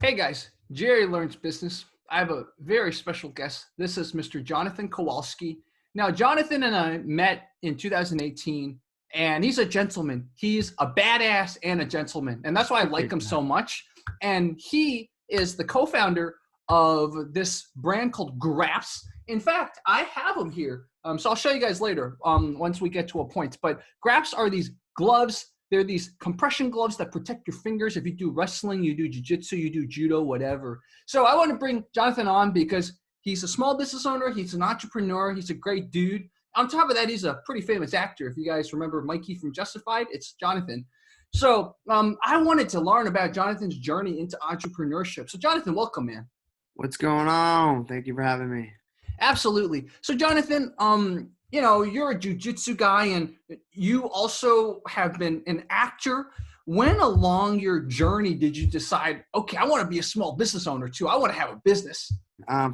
Hey guys, Jerry Learns Business. I have a very special guest. This is Mr. Jonathan Kowalsky. Now, Jonathan and I met in 2018, and he's a gentleman. He's a badass and a gentleman, and that's why I like Appreciate him that. so much. And he is the co-founder of this brand called Grappz. In fact, I have him here, so I'll show you guys later once we get to a point. But Grappz are these gloves. They're these compression gloves that protect your fingers. If you do wrestling, you do Jiu Jitsu, you do judo, whatever. So I want to bring Jonathan on because he's a small business owner. He's an entrepreneur. He's a great dude. On top of that, he's a pretty famous actor. If you guys remember Mikey from Justified, it's Jonathan. So I wanted to learn about Jonathan's journey into entrepreneurship. So Jonathan, welcome, man. What's going on? Thank you for having me. Absolutely. So Jonathan, you're a jiu-jitsu guy and you also have been an actor. When along your journey did you decide, okay, I want to be a small business owner too. I want to have a business.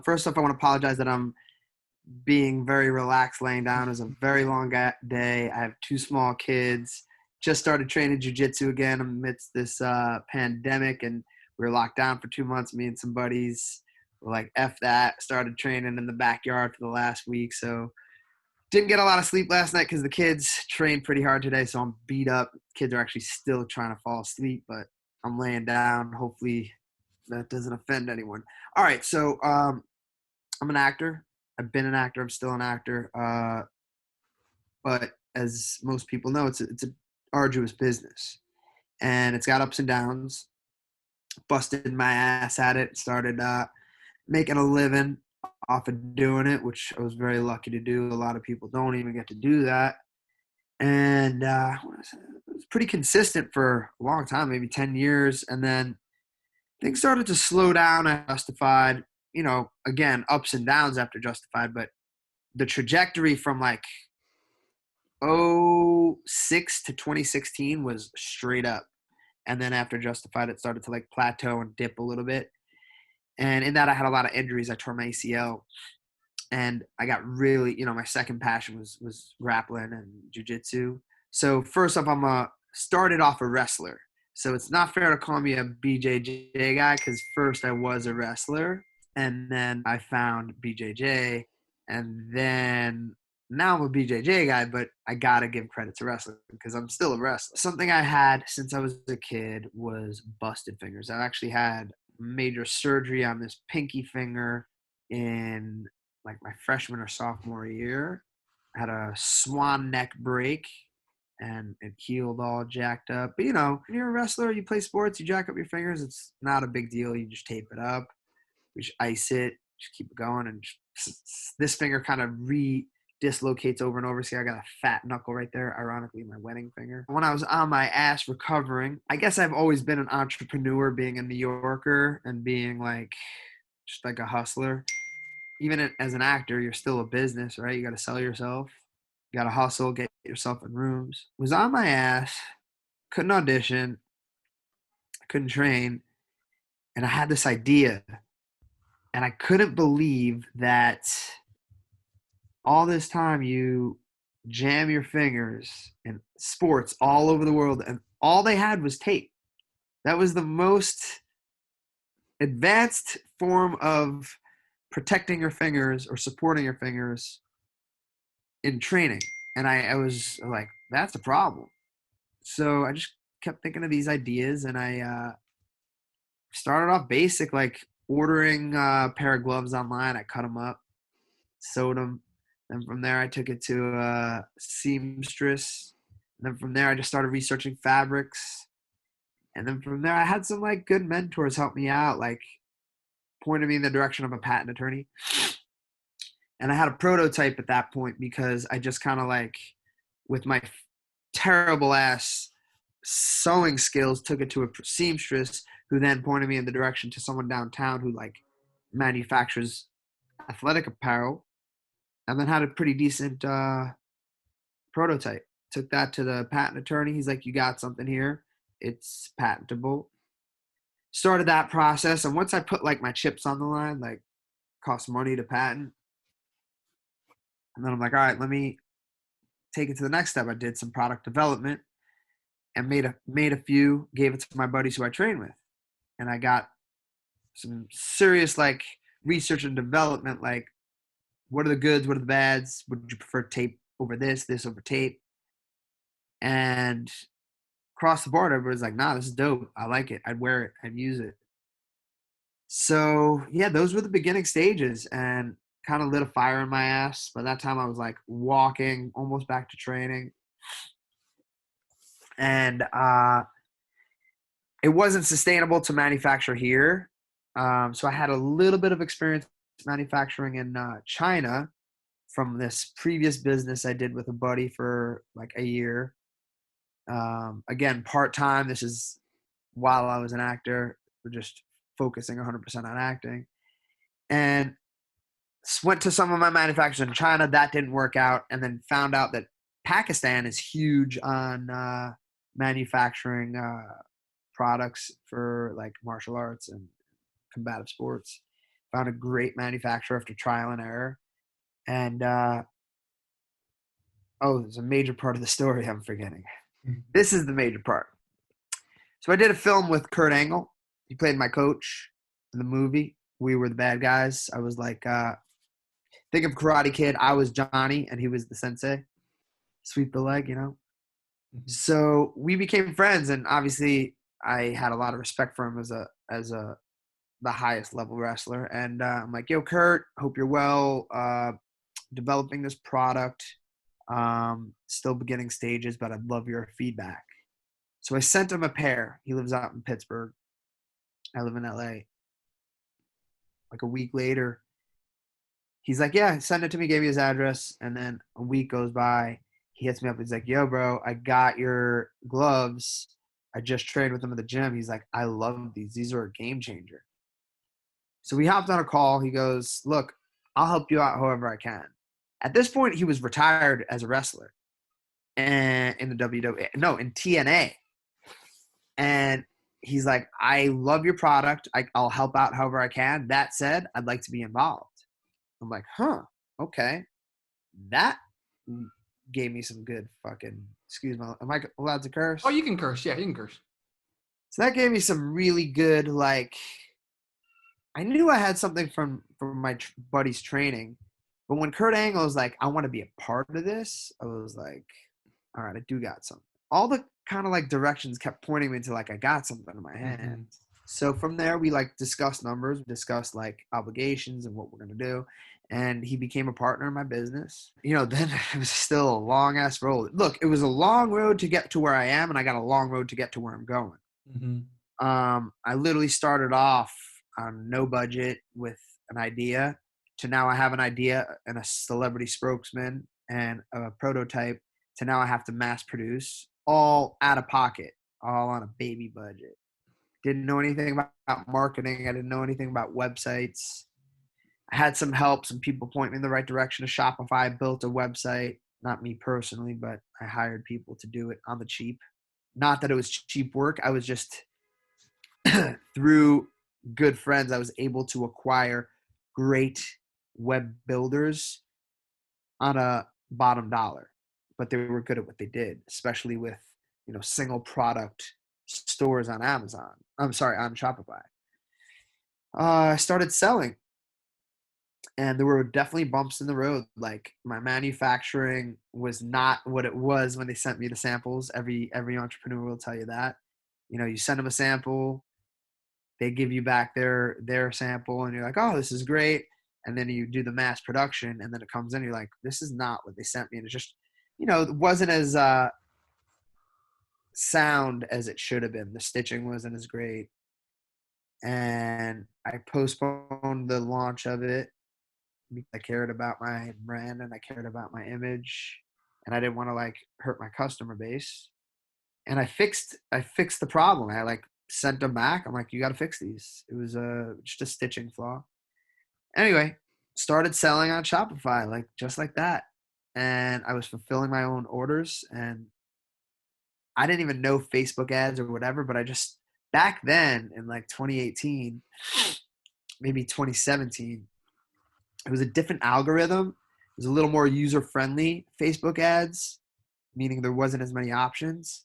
First off, I want to apologize that I'm being very relaxed laying down. It was a very long day. I have two small kids. Just started training jiu-jitsu again amidst this pandemic, and we were locked down for 2 months. Me and some buddies were like, F that. Started training in the backyard for the last week. So didn't get a lot of sleep last night because the kids trained pretty hard today. So I'm beat up. Kids are actually still trying to fall asleep, but I'm laying down. Hopefully that doesn't offend anyone. All right. So I'm an actor. I've been an actor. I'm still an actor. But as most people know, it's an arduous business, and it's got ups and downs. Busted my ass at it. Started making a living off of doing it, which I was very lucky to do. A lot of people don't even get to do that. And it was pretty consistent for a long time, maybe 10 years. And then things started to slow down at Justified. Again, ups and downs after Justified, but the trajectory from like '06 to 2016 was straight up. And then after Justified, it started to like plateau and dip a little bit. And in that, I had a lot of injuries. I tore my ACL, and I got really, my second passion was grappling and jiu-jitsu. So first off, started off a wrestler. So it's not fair to call me a BJJ guy because first I was a wrestler, and then I found BJJ, and then now I'm a BJJ guy, but I got to give credit to wrestling because I'm still a wrestler. Something I had since I was a kid was busted fingers. I actually had major surgery on this pinky finger in like my freshman or sophomore year. I had a swan neck break and it healed all jacked up. But when you're a wrestler, you play sports, you jack up your fingers, it's not a big deal. You just tape it up, you just ice it, just keep it going. And this finger kind of dislocates over and over. See, I got a fat knuckle right there, ironically, my wedding finger. When I was on my ass recovering, I guess I've always been an entrepreneur, being a New Yorker and being like, just like a hustler. Even as an actor, you're still a business, right? You got to sell yourself. You got to hustle, get yourself in rooms. Was on my ass, couldn't audition, couldn't train, and I had this idea. And I couldn't believe that all this time you jam your fingers in sports all over the world, and all they had was tape. That was the most advanced form of protecting your fingers or supporting your fingers in training. And I was like, that's a problem. So I just kept thinking of these ideas, and I started off basic, like ordering a pair of gloves online. I cut them up, sewed them. Then from there, I took it to a seamstress. And then from there, I just started researching fabrics. And then from there, I had some like good mentors help me out, like pointed me in the direction of a patent attorney. And I had a prototype at that point because I just kind of like, with my terrible ass sewing skills, took it to a seamstress who then pointed me in the direction to someone downtown who like manufactures athletic apparel, and then had a pretty decent prototype. Took that to the patent attorney. He's like, you got something here. It's patentable. Started that process. And once I put like my chips on the line, like cost money to patent. And then I'm like, all right, let me take it to the next step. I did some product development and made a few, gave it to my buddies who I train with. And I got some serious like research and development, like what are the goods, what are the bads, would you prefer tape over this over tape? And across the board, everybody's like, nah, this is dope. I like it. I'd wear it. I'd use it. So yeah, those were the beginning stages and kind of lit a fire in my ass. By that time I was like walking, almost back to training. And it wasn't sustainable to manufacture here. So I had a little bit of experience manufacturing in China from this previous business I did with a buddy for like a year. Again, part-time. This is while I was an actor. We're just focusing 100% on acting. And went to some of my manufacturers in China. That didn't work out. And then found out that Pakistan is huge on manufacturing products for like martial arts and combative sports. Found a great manufacturer after trial and error. And there's a major part of the story I'm forgetting. This is the major part. So I did a film with Kurt Angle. He played my coach in the movie. We were the bad guys. I was like, think of Karate Kid. I was Jonny and he was the sensei. Sweep the leg, you know? Mm-hmm. So we became friends, and obviously I had a lot of respect for him as the highest level wrestler. And I'm like, yo, Kurt, hope you're well. Developing this product. Still beginning stages, but I'd love your feedback. So I sent him a pair. He lives out in Pittsburgh. I live in LA. Like a week later, he's like, yeah, send it to me, gave me his address. And then a week goes by. He hits me up. He's like, yo, bro, I got your gloves. I just trained with them at the gym. He's like, I love these. These are a game changer. So we hopped on a call. He goes, look, I'll help you out however I can. At this point, he was retired as a wrestler and in the WWE. No, in TNA. And he's like, I love your product. I'll help out however I can. That said, I'd like to be involved. I'm like, okay. That gave me some good fucking, excuse me, am I allowed to curse? Oh, you can curse. Yeah, you can curse. So that gave me some really good, like, I knew I had something from my buddy's training. But when Kurt Angle was like, I want to be a part of this, I was like, all right, I do got something. All the kind of like directions kept pointing me to like, I got something in my hand. Mm-hmm. So from there, we like discussed numbers, discussed like obligations and what we're going to do. And he became a partner in my business. You know, then it was still a long ass road. Look, it was a long road to get to where I am, and I got a long road to get to where I'm going. Mm-hmm. I literally started off on no budget with an idea to now I have an idea and a celebrity spokesman and a prototype to now I have to mass produce, all out of pocket, all on a baby budget. Didn't know anything about marketing. I didn't know anything about websites. I had some help. Some people point me in the right direction to Shopify. I built a website, not me personally, but I hired people to do it on the cheap. Not that it was cheap work. I was just through good friends, I was able to acquire great web builders on a bottom dollar, but they were good at what they did, especially with, you know, single product stores on Amazon. I'm sorry, on Shopify. I started selling, and there were definitely bumps in the road. Like my manufacturing was not what it was when they sent me the samples. Every entrepreneur will tell you that. You know, you send them a sample, they give you back their sample, and you're like, oh, this is great. And then you do the mass production, and then it comes in, you're like, this is not what they sent me. And it's just, you know, it wasn't as sound as it should have been. The stitching wasn't as great. And I postponed the launch of it. I cared about my brand and I cared about my image, and I didn't want to like hurt my customer base. And I fixed the problem. I like sent them back. I'm like, you got to fix these. It was just a stitching flaw. Anyway, started selling on Shopify, like just like that. And I was fulfilling my own orders, and I didn't even know Facebook ads or whatever, but I just, back then in like 2018, maybe 2017, it was a different algorithm. It was a little more user-friendly Facebook ads, meaning there wasn't as many options.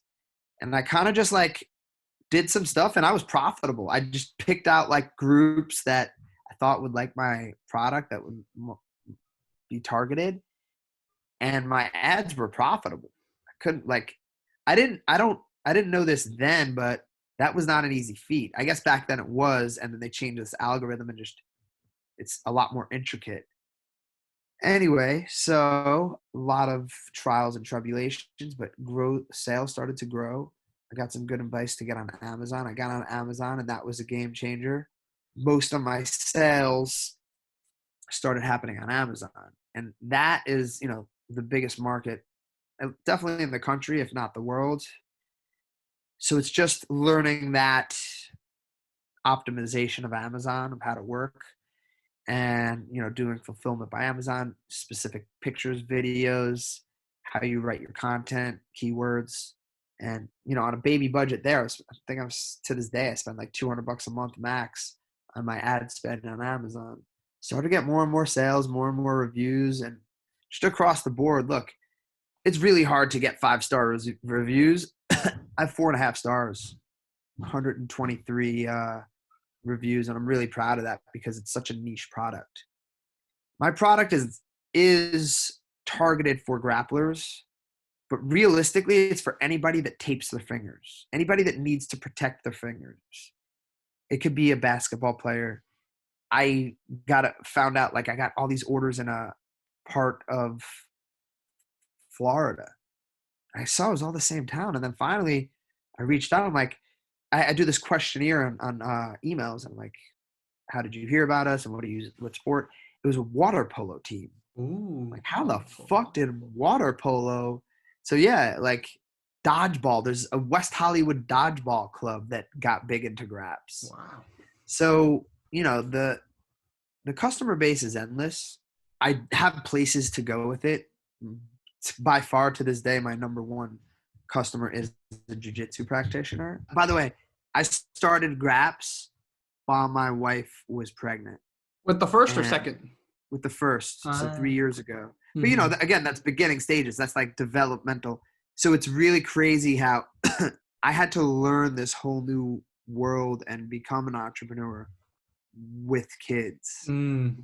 And I kind of just like did some stuff and I was profitable. I just picked out like groups that I thought would like my product that would be targeted, and my ads were profitable. I couldn't like, I didn't know this then, but that was not an easy feat. I guess back then it was, and then they changed this algorithm and just, it's a lot more intricate. Anyway, so a lot of trials and tribulations, but sales started to grow. I got some good advice to get on Amazon. I got on Amazon, and that was a game changer. Most of my sales started happening on Amazon, and that is, the biggest market, definitely in the country, if not the world. So it's just learning that optimization of Amazon, of how to work, and doing fulfillment by Amazon, specific pictures, videos, how you write your content, keywords. And on a baby budget there, I think to this day I spend like $200 a month max on my ad spend on Amazon. Started to get more and more sales, more and more reviews, and just across the board. Look, it's really hard to get 5-star reviews. I have 4.5 stars, 123 reviews, and I'm really proud of that because it's such a niche product. My product is targeted for grapplers, but realistically it's for anybody that tapes their fingers, anybody that needs to protect their fingers. It could be a basketball player. I found out like I got all these orders in a part of Florida. I saw it was all the same town, and then finally I reached out. I'm like, I do this questionnaire on emails. I'm like, how did you hear about us, and what sport? It was a water polo team. Ooh. Like, how the fuck did water polo? So yeah, like dodgeball. There's a West Hollywood dodgeball club that got big into Grappz. Wow. So, the customer base is endless. I have places to go with it. By far to this day, my number one customer is the Jiu Jitsu practitioner. By the way, I started Grappz while my wife was pregnant. With the first or second? With the first, so 3 years ago. Mm-hmm. But again, that's beginning stages. That's like developmental. So it's really crazy how I had to learn this whole new world and become an entrepreneur with kids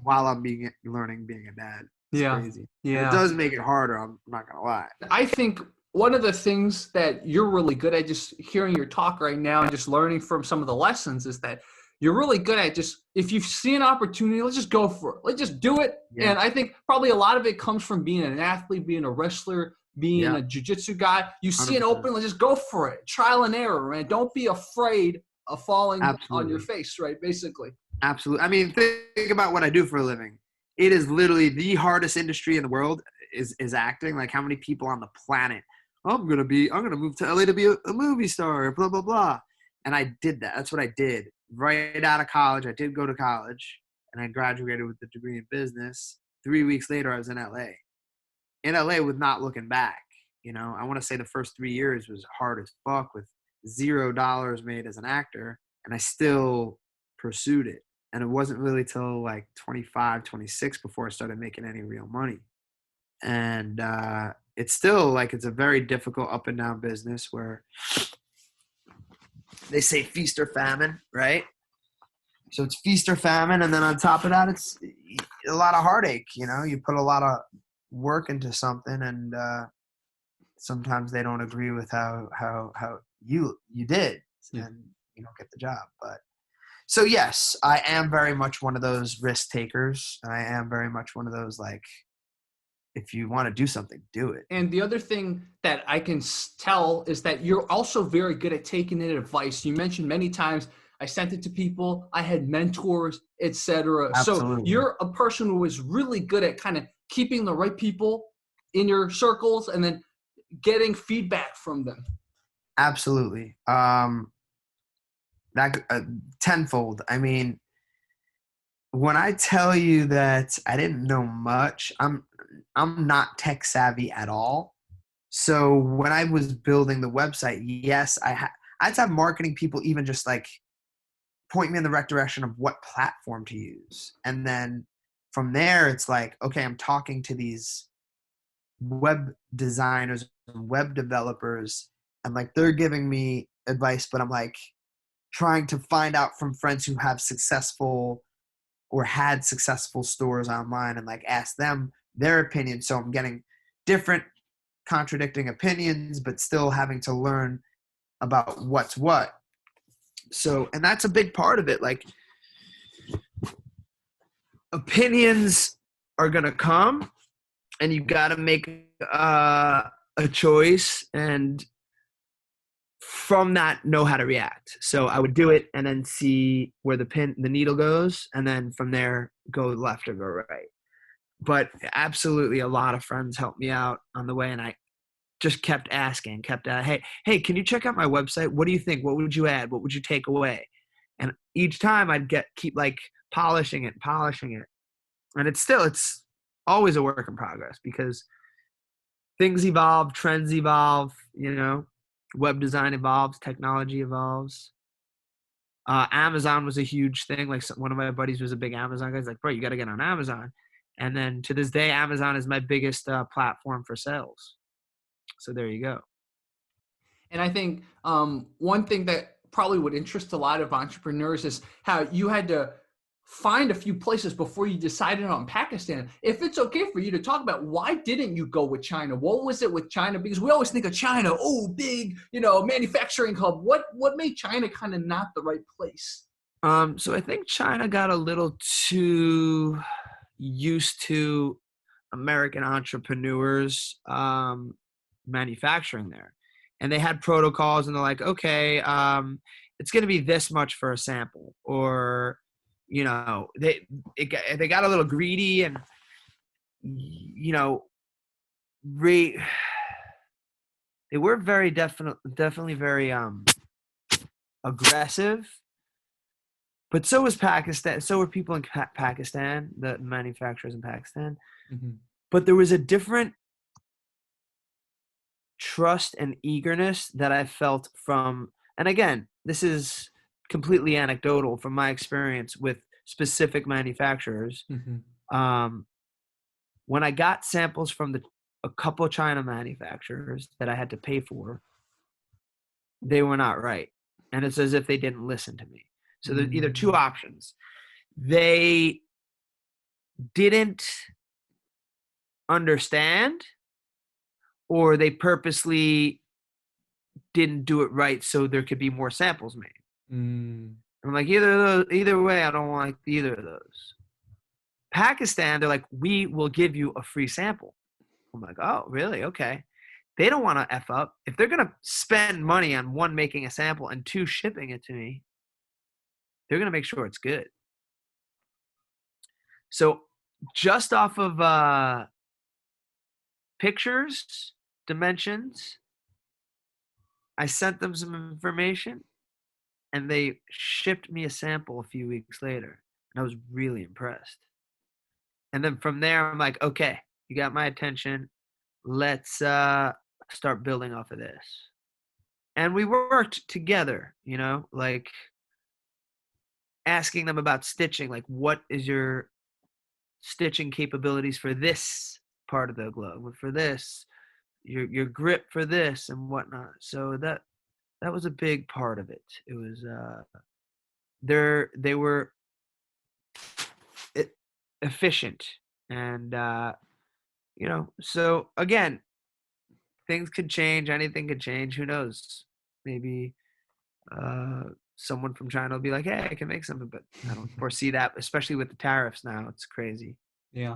while I'm learning being a dad. It's crazy. Yeah. It does make it harder. I'm not going to lie. I think one of the things that you're really good at, just hearing your talk right now and just learning from some of the lessons, is that you're really good at just, if you see an opportunity, let's just go for it. Let's just do it. Yeah. And I think probably a lot of it comes from being an athlete, being a wrestler, being a jiu-jitsu guy. You see 100%. An open, let's just go for it. Trial and error, man. Don't be afraid of falling on your face, right? Basically. Absolutely. I mean, think about what I do for a living. It is literally the hardest industry in the world is acting. Like, how many people on the planet, I'm going to move to LA to be a movie star, blah, blah, blah. And I did that. That's what I did. Right out of college, I did go to college, and I graduated with a degree in business. 3 weeks later, I was in LA. In LA with not looking back. I want to say the first 3 years was hard as fuck with $0 made as an actor, and I still pursued it. And it wasn't really till like 25, 26 before I started making any real money. And it's still like, it's a very difficult up and down business where they say feast or famine, right? So it's feast or famine. And then on top of that, it's a lot of heartache. You put a lot of work into something, and sometimes they don't agree with how you did, and you don't get the job. But so yes, I am very much one of those risk takers. And I am very much one of those, like, if you want to do something, do it. And the other thing that I can tell is that you're also very good at taking in advice. You mentioned many times, I sent it to people, I had mentors, etc. So you're a person who is really good at kind of keeping the right people in your circles and then getting feedback from them. Absolutely. That tenfold. I mean, when I tell you that I didn't know much, I'm not tech savvy at all. So when I was building the website, yes, I had to have marketing people even just like point me in the right direction of what platform to use. And then from there, it's like, okay, I'm talking to these web designers and web developers, and like they're giving me advice, but I'm like trying to find out from friends who have successful or had successful stores online and like ask them their opinion. So I'm getting different contradicting opinions, but still having to learn about what's what. So, and that's a big part of it. Like, opinions are going to come and you got to make a choice, and from that know how to react. So I would do it and then see where the needle goes, and then from there go left or go right. But absolutely a lot of friends helped me out on the way, and I just kept asking, hey, can you check out my website? What do you think? What would you add? What would you take away? And each time I'd keep like polishing it. And it's always a work in progress because things evolve, trends evolve, web design evolves, technology evolves. Amazon was a huge thing. Like one of my buddies was a big Amazon guy. He's like, bro, you got to get on Amazon. And then to this day, Amazon is my biggest platform for sales. So there you go. And I think one thing that probably would interest a lot of entrepreneurs is how you had to find a few places before you decided on Pakistan. If it's okay for you to talk about, why didn't you go with China? What was it with China? Because we always think of China, big, manufacturing hub. What made China kind of not the right place? So I think China got a little too used to American entrepreneurs manufacturing there. And they had protocols, and they're like, okay, it's going to be this much for a sample, or they got a little greedy, and they were very definitely very aggressive. But so was Pakistan. So were people in Pakistan, the manufacturers in Pakistan. Mm-hmm. But there was a different trust and eagerness that I felt from, and again, this is completely anecdotal from my experience with specific manufacturers. Mm-hmm. When I got samples from a couple of China manufacturers that I had to pay for, they were not right. And it's as if they didn't listen to me. So there's either two options. They didn't understand, or they purposely didn't do it right so there could be more samples made. I'm like, either way, I don't like either of those. Pakistan, they're like, we will give you a free sample. I'm like, oh, really? Okay. They don't want to F up. If they're going to spend money on one, making a sample, and two, shipping it to me, they're going to make sure it's good. So just off of pictures, dimensions, I sent them some information, and they shipped me a sample a few weeks later. And I was really impressed. And then from there, I'm like, okay, you got my attention. Let's start building off of this. And we worked together, like asking them about stitching, like, what is your stitching capabilities for this part of the glove, for this, your grip for this and whatnot. So that was a big part of it. It was they were efficient, and so again, things could change, anything could change, who knows, maybe someone from China will be like, hey, I can make something, but I don't foresee that, especially with the tariffs now. It's crazy. Yeah.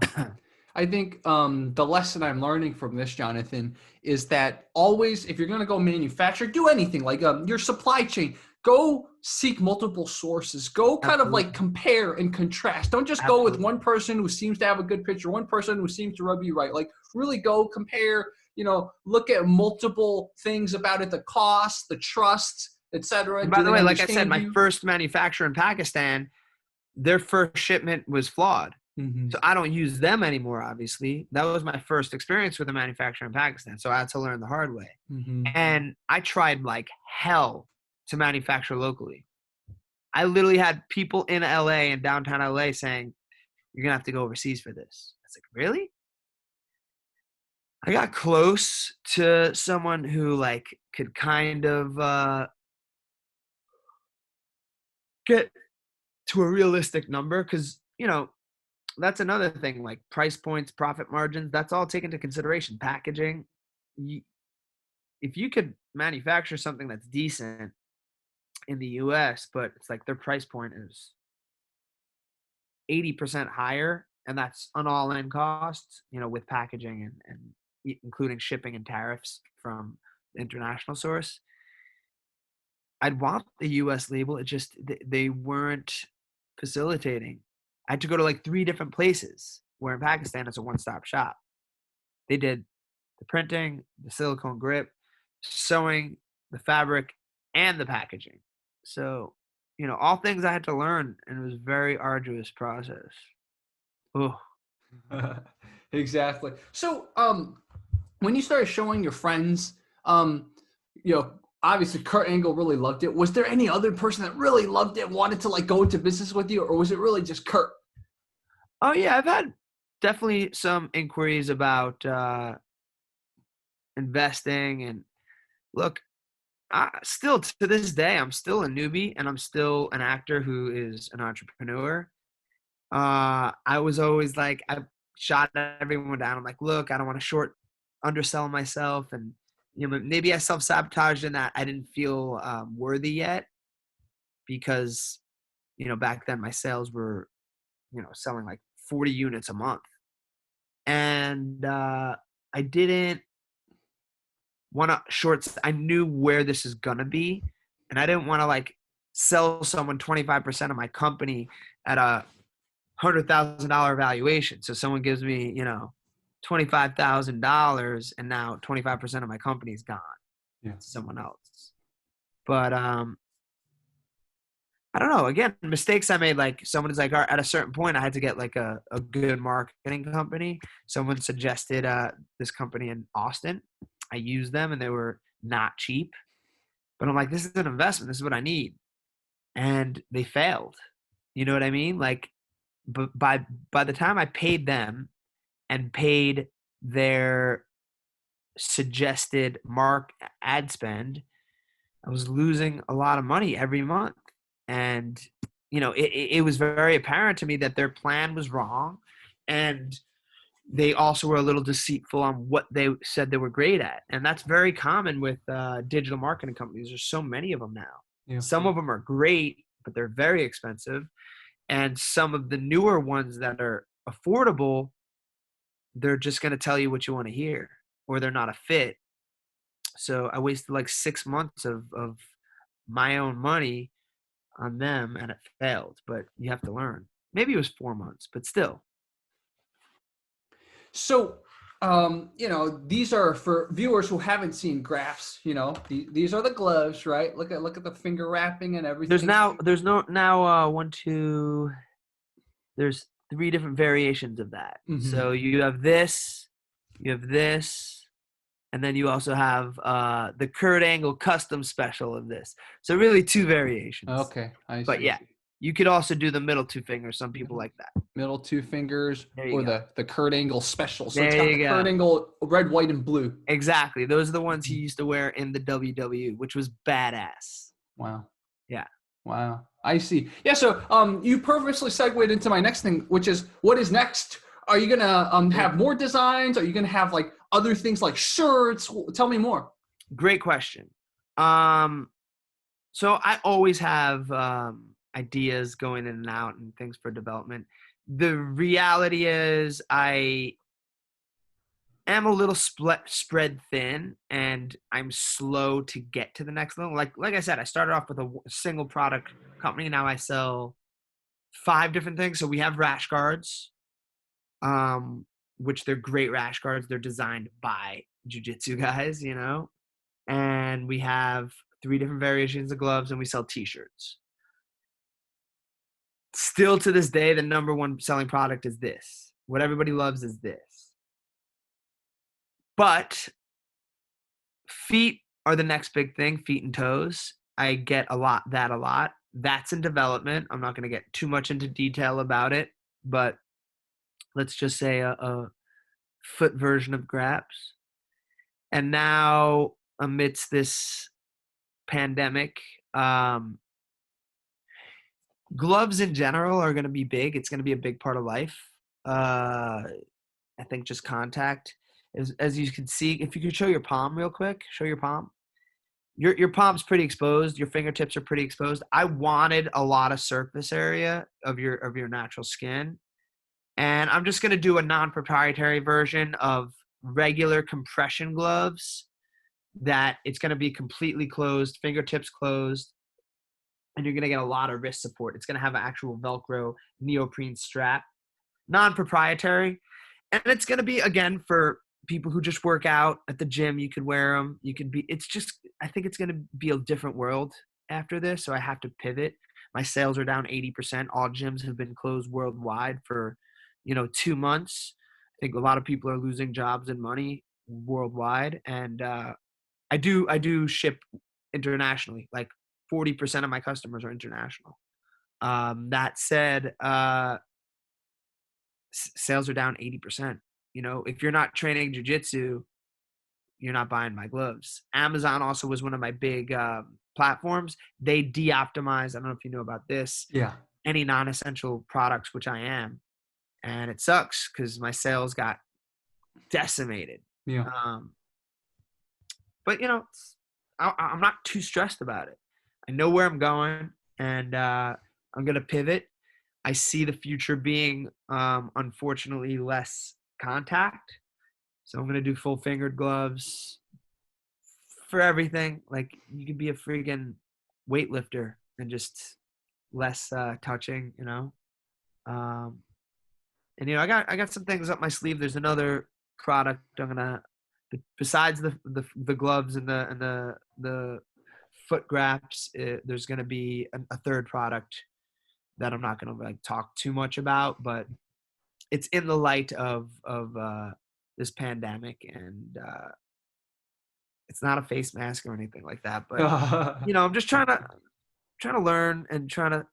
I think the lesson I'm learning from this, Jonathan, is that always, if you're going to go manufacture, do anything like your supply chain, go seek multiple sources, go kind of like compare and contrast. Don't just go with one person who seems to have a good picture, one person who seems to rub you right. Like really go compare, look at multiple things about it, the cost, the trust, etc. And by the way, like I said, my first manufacturer in Pakistan, their first shipment was flawed. Mm-hmm. So I don't use them anymore, obviously. That was my first experience with a manufacturer in Pakistan. So I had to learn the hard way. Mm-hmm. And I tried like hell to manufacture locally. I literally had people in LA and downtown LA saying, you're going to have to go overseas for this. I was like, really? I got close to someone who like could kind of get to a realistic number because, that's another thing, like price points, profit margins, that's all taken into consideration. Packaging. You, if you could manufacture something that's decent in the US, but it's like their price point is 80% higher, and that's an all-in cost, with packaging and including shipping and tariffs from the international source. I'd want the US label. It just they weren't facilitating. I had to go to like 3 different places, where in Pakistan it's a one-stop shop. They did the printing, the silicone grip, sewing, the fabric, and the packaging. So, all things I had to learn, and it was a very arduous process. Oh, Exactly. So, when you started showing your friends, obviously Kurt Angle really loved it. Was there any other person that really loved it, wanted to like go into business with you, or was it really just Kurt? Oh yeah, I've had definitely some inquiries about investing, and look, still to this day, I'm still a newbie, and I'm still an actor who is an entrepreneur. I was always like, I shot everyone down. I'm like, look, I don't want to undersell myself, and maybe I self-sabotaged in that I didn't feel worthy yet, because back then my sales were selling like 40 units a month, and I didn't want to I knew where this is gonna be, and I didn't want to like sell someone 25% of my company at a $100,000 valuation. So someone gives me, $25,000, and now 25% of my company is gone to someone else. But I don't know. Again, mistakes I made. Like someone is like, all right, at a certain point, I had to get like a good marketing company. Someone suggested this company in Austin. I used them, and they were not cheap. But I'm like, this is an investment. This is what I need. And they failed. You know what I mean? Like, but by the time I paid them and paid their suggested ad spend, I was losing a lot of money every month. And, it was very apparent to me that their plan was wrong. And they also were a little deceitful on what they said they were great at. And that's very common with digital marketing companies. There's so many of them now. Yeah. Some of them are great, but they're very expensive. And some of the newer ones that are affordable, they're just going to tell you what you want to hear, or they're not a fit. So I wasted like 6 months of my own money on them, and it failed. But you have to learn. Maybe it was 4 months, but still. So, these are for viewers who haven't seen Grappz. These are the gloves, right? Look at the finger wrapping and everything. There's 3 different variations of that. Mm-hmm. So you have this, and then you also have the Kurt Angle custom special of this. So really 2 variations. Okay, I see. But yeah, you could also do the middle 2 fingers. Some people like that. Middle 2 fingers, or go. the Kurt Angle special. So there it's got the Kurt Angle red, white, and blue. Exactly. Those are the ones he used to wear in the WWE, which was badass. Wow. Yeah. Wow. I see. Yeah. So you purposely segued into my next thing, which is what is next? Are you gonna have more designs? Are you gonna have like other things like shirts? Tell me more. Great question. So I always have ideas going in and out and things for development. The reality is I am a little spread thin, and I'm slow to get to the next level. Like I said, I started off with a single product company. Now I sell 5 different things. So we have rash guards, which they're great rash guards. They're designed by Jiu Jitsu guys, and we have 3 different variations of gloves, and we sell t-shirts. Still to this day, the number 1 selling product is this. What everybody loves is this. But feet are the next big thing, feet and toes. I get a lot. That's in development. I'm not going to get too much into detail about it, but let's just say a foot version of Grappz. And now, amidst this pandemic, Gloves in general are going to be big. It's going to be a big part of life. I think just contact, as you can see, if you could show your palm real quick, show your palm. Your palm's pretty exposed. Your fingertips are pretty exposed. I wanted a lot of surface area of your natural skin. And I'm just going to do a non-proprietary version of regular compression gloves that it's going to be completely closed, fingertips closed, and you're going to get a lot of wrist support. It's going to have an actual Velcro neoprene strap, non-proprietary. And it's going to be, again, for people who just work out at the gym. You could wear them. I think it's going to be a different world after this. So I have to pivot. My sales are down 80%. All gyms have been closed worldwide for, 2 months. I think a lot of people are losing jobs and money worldwide. And I do ship internationally. Like 40% of my customers are international. That said, sales are down 80%. If you're not training jiu-jitsu, you're not buying my gloves. Amazon also was one of my big platforms. They de-optimize. I don't know if you know about this. Yeah. Any non-essential products, which I am. And it sucks because my sales got decimated. Yeah. But, I'm not too stressed about it. I know where I'm going, and I'm going to pivot. I see the future being, unfortunately, less contact. So I'm going to do full fingered gloves for everything. Like, you could be a freaking weightlifter and just less touching, And I got some things up my sleeve. There's another product I'm gonna, besides the gloves and the foot Grappz. There's gonna be a third product that I'm not gonna talk too much about, but it's in the light of this pandemic, and it's not a face mask or anything like that. But I'm just trying to learn and trying to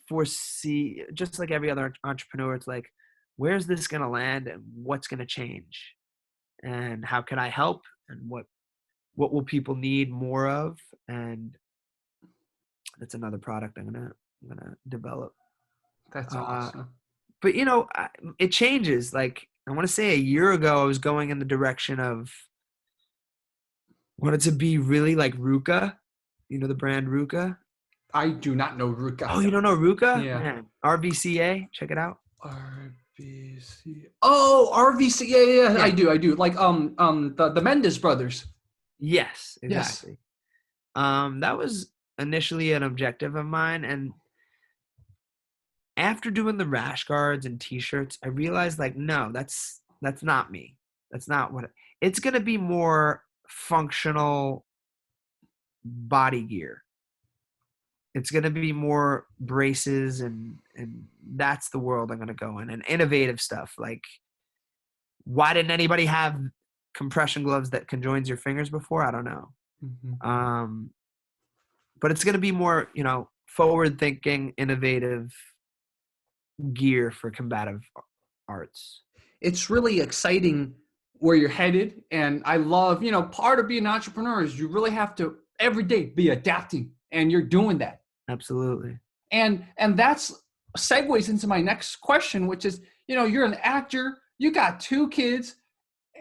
foresee, just like every other entrepreneur. It's like, where's this going to land and what's going to change, and how can I help, and what will people need more of? And that's another product I'm gonna develop. That's awesome. But it changes. Like, I want to say a year ago, I was going in the direction of wanted to be really like Ruka, the brand Ruka. I do not know Ruka. Oh, you don't know Ruka? Yeah. Man, RVCA, check it out. RVC. Oh, RVC. Yeah. I do. Like the Mendes brothers. Yes, exactly. Yes. That was initially an objective of mine, and after doing the rash guards and t-shirts, I realized no, that's not me. That's not what it's going to be. More functional body gear. It's going to be more braces, and that's the world I'm going to go in, and innovative stuff. Like, why didn't anybody have compression gloves that conjoins your fingers before? I don't know. Mm-hmm. But it's going to be more, forward thinking, innovative gear for combative arts. It's really exciting where you're headed. And I love, part of being an entrepreneur is you really have to every day be adapting, and you're doing that. Absolutely. And that's segues into my next question, which is, you're an actor, you got 2 kids,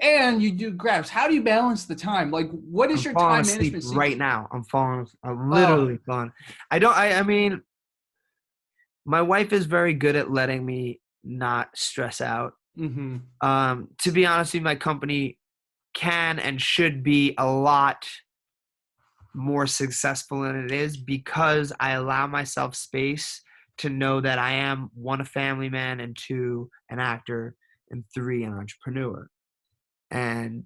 and you do Grappz. How do you balance the time? Like, what is your time management secret? Right now, I'm literally falling. I mean, my wife is very good at letting me not stress out. Mm-hmm. To be honest with you, my company can and should be a lot more successful than it is, because I allow myself space to know that I am 1, a family man, and 2, an actor, and 3, an entrepreneur. And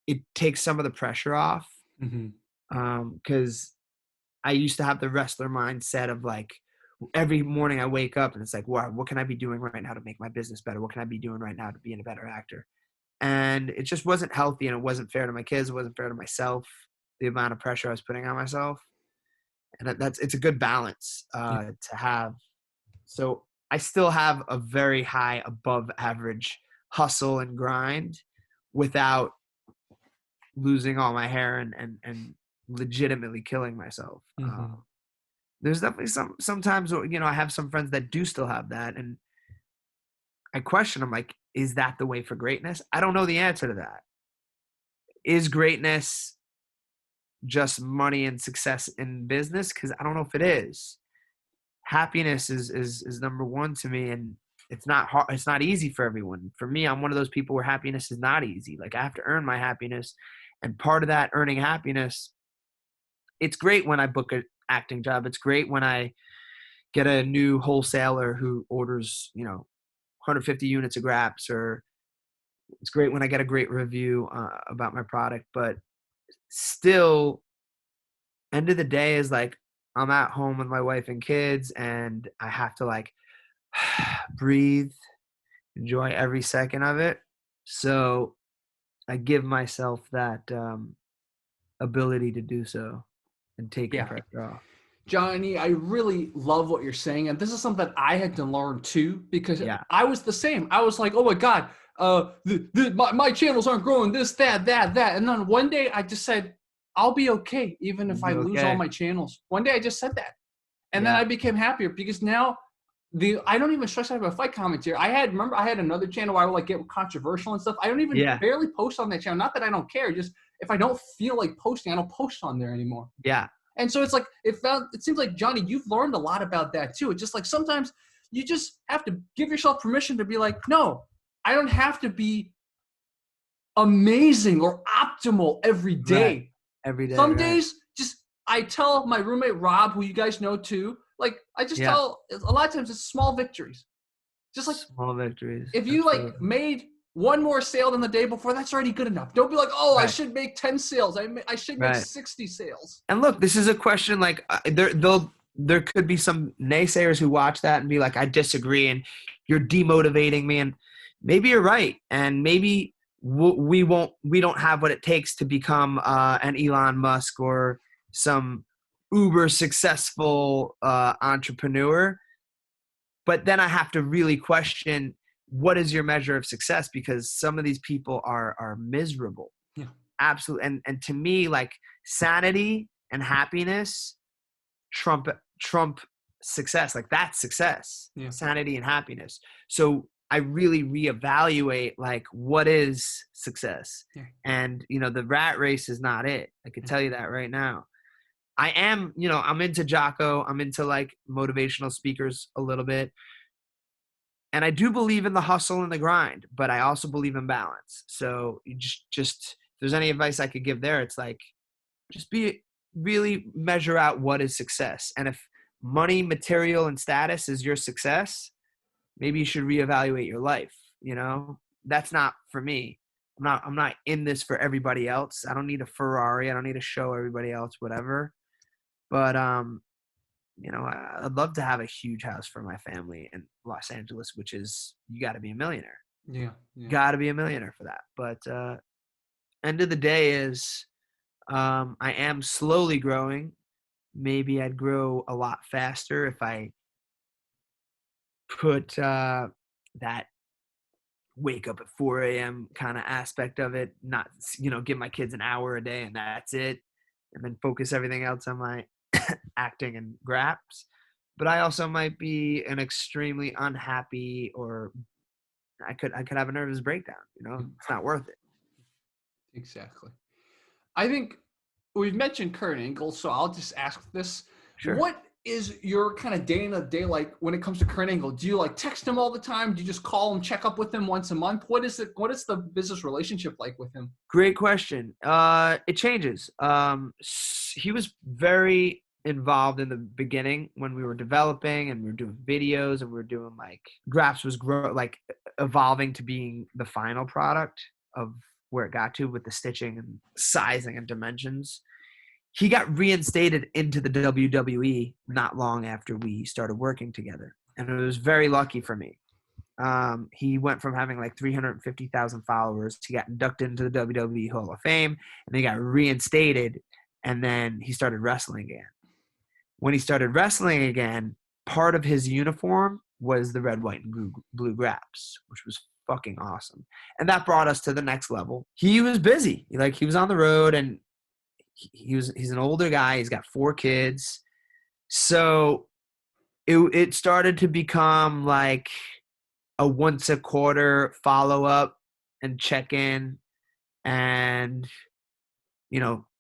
it takes some of the pressure off. Mm-hmm. 'Cause I used to have the wrestler mindset of every morning I wake up and it's like, wow, what can I be doing right now to make my business better? What can I be doing right now to be a better actor? And it just wasn't healthy, and it wasn't fair to my kids. It wasn't fair to myself, the amount of pressure I was putting on myself. And it's a good balance to have. So I still have a very high, above average hustle and grind without losing all my hair and legitimately killing myself. Mm-hmm. there's definitely sometimes, I have some friends that do still have that. And I question them, like, is that the way for greatness? I don't know the answer to that. Is greatness just money and success in business? Because I don't know if it is. Happiness is number one to me, and it's not hard. It's not easy for everyone. For me, I'm one of those people where happiness is not easy. Like, I have to earn my happiness, and part of that earning happiness, it's great when I book an acting job. It's great when I get a new wholesaler who orders, 150 units of Grappz, or it's great when I get a great review about my product. But still, end of the day is like, I'm at home with my wife and kids, and I have to like breathe, enjoy every second of it. So I give myself that ability to do so and taking pressure off. Jonny, I really love what you're saying. And this is something that I had to learn too, because I was the same. I was like, oh my God, my channels aren't growing, this, that. And then one day I just said, I'll be okay, even if I lose all my channels. One day I just said that. And then I became happier, because now I don't even stress out about fight commentary. I had another channel where I would like get controversial and stuff. I don't even barely post on that channel. Not that I don't care, just if I don't feel like posting, I don't post on there anymore. Yeah. And so it's like, it seems like, Jonny, you've learned a lot about that too. It's just like, sometimes you just have to give yourself permission to be like, no, I don't have to be amazing or optimal every day. Right. Every day. Some days, I tell my roommate Rob, who you guys know too, like, I just tell, a lot of times it's small victories. Just like small victories. If you like made one more sale than the day before, that's already good enough. Don't be like, oh, I should make 10 sales. I should make 60 sales. And look, this is a question, like, there could be some naysayers who watch that and be like, I disagree, and you're demotivating me. And maybe you're right. And maybe we don't have what it takes to become an Elon Musk or some uber successful entrepreneur. But then I have to really question, what is your measure of success? Because some of these people are miserable. Yeah. Absolutely. And to me, like, sanity and happiness trump success. Like, that's success. Yeah. Sanity and happiness. So I really reevaluate, like, what is success? Yeah. And, the rat race is not it. I can tell you that right now. I am, I'm into Jocko. I'm into like motivational speakers a little bit. And I do believe in the hustle and the grind, but I also believe in balance. So you just if there's any advice I could give there, it's like, just really measure out what is success. And if money, material, and status is your success, maybe you should reevaluate your life. That's not for me. I'm not in this for everybody else. I don't need a Ferrari. I don't need to show everybody else whatever. But I'd love to have a huge house for my family in Los Angeles, which is, you got to be a millionaire. Yeah. Got to be a millionaire for that. But end of the day is, I am slowly growing. Maybe I'd grow a lot faster if I put that wake up at 4 a.m. kind of aspect of it, not, give my kids an hour a day and that's it, and then focus everything else on my acting and Grappz. But I also might be an extremely unhappy, or I could have a nervous breakdown. It's not worth it. Exactly. I think we've mentioned Kurt Angle, so I'll just ask this. Sure. What is your kind of day in a day like when it comes to Kurt Angle? Do you like text him all the time? Do you just call him, check up with him once a month? What is the business relationship like with him? Great question. It changes. He was very involved in the beginning when we were developing and we were doing videos and we were doing like, Grappz was evolving to being the final product of where it got to with the stitching and sizing and dimensions. He got reinstated into the WWE not long after we started working together. And it was very lucky for me. He went from having like 350,000 followers. He got inducted into the WWE Hall of Fame, and they got reinstated. And then he started wrestling again. When he started wrestling again, part of his uniform was the red, white, and blue Grappz, which was fucking awesome. And that brought us to the next level. He was busy. He was on the road, and he's an older guy. He's got 4 kids. So it started to become like a once a quarter follow up and check in, and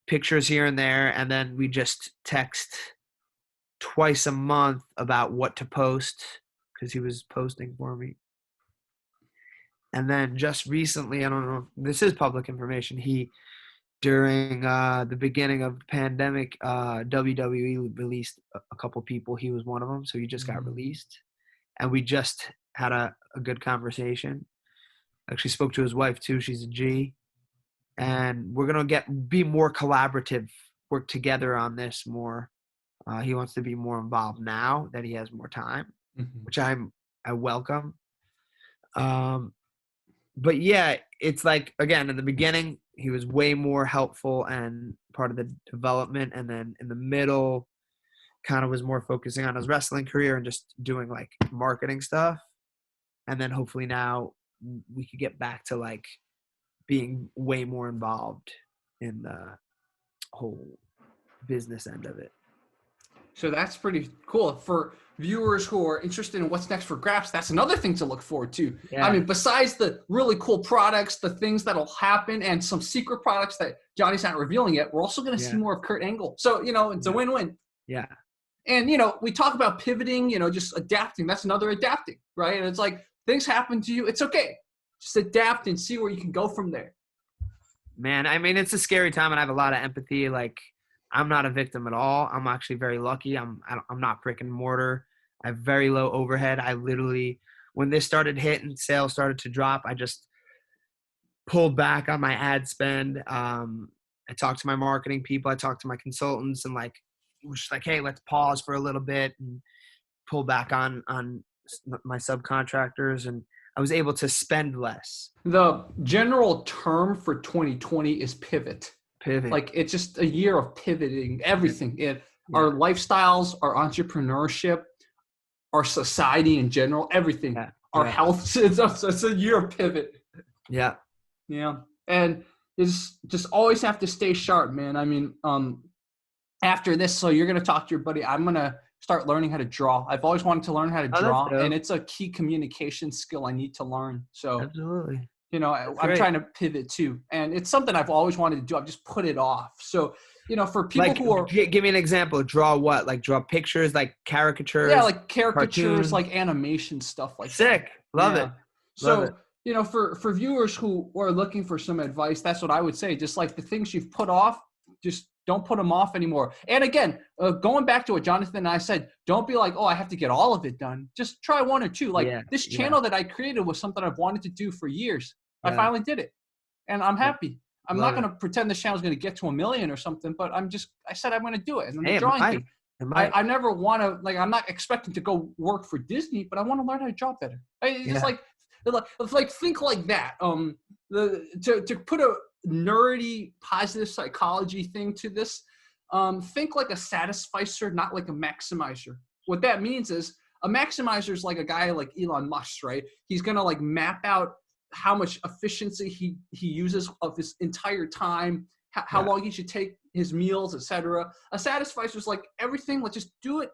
pictures here and there, and then we just text twice a month about what to post because he was posting for me. And then just recently, I don't know, this is public information, during the beginning of the pandemic, WWE released a couple people. He was one of them, so he just got released. And we just had a good conversation. Actually spoke to his wife too. She's a G. And we're going to be more collaborative, work together on this more. He wants to be more involved now that he has more time, which I welcome. But yeah, it's like, again, in the beginning, he was way more helpful and part of the development. And then in the middle, kind of was more focusing on his wrestling career and just doing like marketing stuff. And then hopefully now we could get back to like being way more involved in the whole business end of it. So that's pretty cool for viewers who are interested in what's next for Grappz. That's another thing to look forward to. Yeah. I mean, besides the really cool products, the things that'll happen, and some secret products that Jonny's not revealing yet, we're also going to see more of Kurt Angle. So, it's a win-win. Yeah. And, we talk about pivoting, just adapting. That's another adapting, right? And it's like things happen to you. It's okay. Just adapt and see where you can go from there. Man, I mean, it's a scary time, and I have a lot of empathy. Like, I'm not a victim at all. I'm actually very lucky. I'm not brick and mortar. I have very low overhead. I literally, when this started hitting, sales started to drop, I just pulled back on my ad spend. I talked to my marketing people. I talked to my consultants, and like, it was just like, hey, let's pause for a little bit and pull back on my subcontractors. And I was able to spend less. The general term for 2020 is pivot. Like, it's just a year of pivoting everything. Our lifestyles, our entrepreneurship, our society in general, everything. Yeah. Our health. It's a year of pivot. Yeah. Yeah. And it's just always have to stay sharp, man. I mean, after this, so you're going to talk to your buddy. I'm going to start learning how to draw. I've always wanted to learn how to draw, and it's a key communication skill I need to learn. So absolutely. I'm trying to pivot too. And it's something I've always wanted to do. I've just put it off. So, for people who are... Give me an example. Draw what? Like draw pictures, like caricatures? Yeah, like caricatures, cartoons. Like animation stuff like Sick. that. Love it. So, for viewers who are looking for some advice, that's what I would say. Just like the things you've put off, just don't put them off anymore. And again, going back to what Jonathan and I said, don't be like, oh, I have to get all of it done. Just try one or two. Like this channel that I created was something I've wanted to do for years. I finally did it, and I'm happy. I'm not going to pretend this channel is going to get to 1 million or something, but I said I'm going to do it. And the drawing thing, I never want to, like, I'm not expecting to go work for Disney, but I want to learn how to draw better. It's like think like that. To put a nerdy positive psychology thing to this, think like a satisficer, not like a maximizer. What that means is a maximizer is like a guy like Elon Musk, right? He's going to like map out how much efficiency he uses of his entire time, how long he should take his meals, etc. A satisficer is like everything. Let's just do it.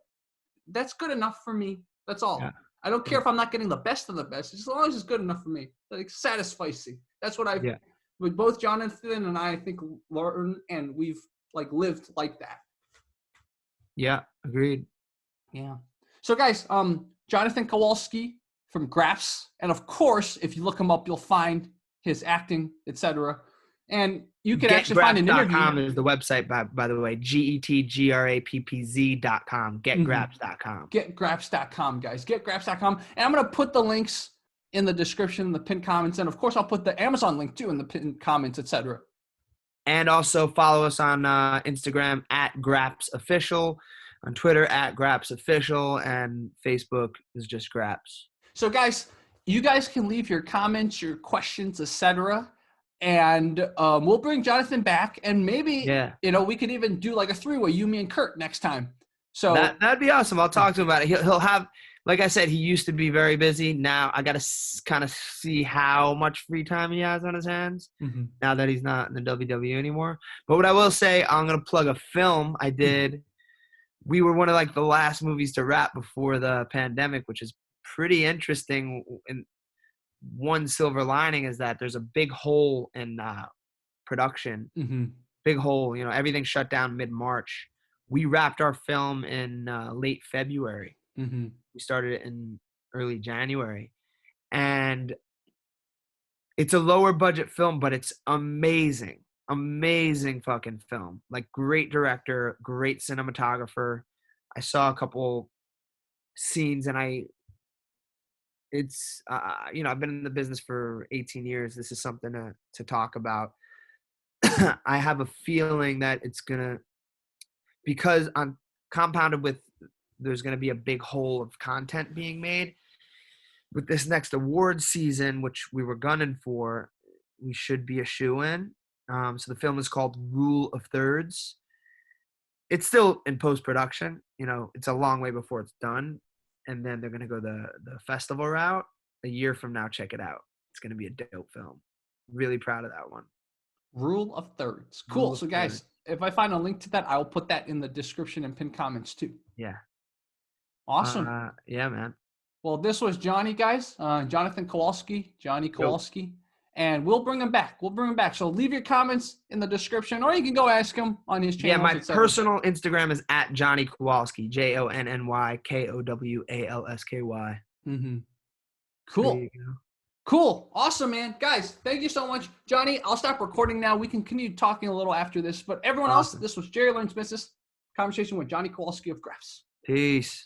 That's good enough for me. That's all. Yeah. I don't care if I'm not getting the best of the best. As long as it's good enough for me. Like satisficing. That's what with both Jonathan and I think learned, and we've like lived like that. Yeah, agreed. Yeah. So guys, Jonathan Kowalsky from Grappz, and of course, if you look him up, you'll find his acting, etc. And you can actually find an interview. GetGrappz.com is the website, by the way. GetGrappz.com. GetGrappz.com. GetGrappz.com, guys. GetGrappz.com. And I'm going to put the links in the description, the pinned comments, and of course, I'll put the Amazon link too in the pinned comments, etc. And also follow us on Instagram at Grappz Official, on Twitter at Grappz Official, and Facebook is just Grappz. So guys, you guys can leave your comments, your questions, etc. And we'll bring Jonathan back, and maybe we could even do like a 3-way, you, me, and Kurt next time. So that'd be awesome. I'll talk to him about it. He'll have, like I said, he used to be very busy. Now I got to kind of see how much free time he has on his hands now that he's not in the WWE anymore. But what I will say, I'm going to plug a film I did we were one of like the last movies to wrap before the pandemic, which is pretty interesting. And one silver lining is that there's a big hole in production. Mm-hmm. Big hole, you know, everything shut down mid-March. We wrapped our film in late February. Mm-hmm. We started it in early January. And it's a lower budget film, but it's amazing. Amazing fucking film. Like, great director, great cinematographer. I saw a couple scenes and it's you know, I've been in the business for 18 years. This is something to talk about. I have a feeling that it's gonna, because I'm compounded with, there's gonna be a big hole of content being made with this next award season, which we were gunning for. We should be a shoo-in. So the film is called Rule of Thirds. It's still in post-production. You know, it's a long way before it's done. And then they're gonna go the festival route. A year from now, check it out. It's gonna be a dope film. Really proud of that one. Rule of Thirds. Cool. So guys, Thirds. if I find a link to that, I'll put that in the description and pin comments too. Yeah. Awesome. Yeah, man. Well, this was Jonny, guys. Jonathan Kowalsky, Jonny Kowalsky. And we'll bring him back. So leave your comments in the description, or you can go ask him on his channel. Yeah, my personal Instagram is at Jonny Kowalsky, JonnyKowalsky. Mm-hmm. Cool. Cool. Awesome, man. Guys, thank you so much. Jonny, I'll stop recording now. We can continue talking a little after this. But everyone else, this was Jerry Learns Business, conversation with Jonny Kowalsky of Grappz. Peace.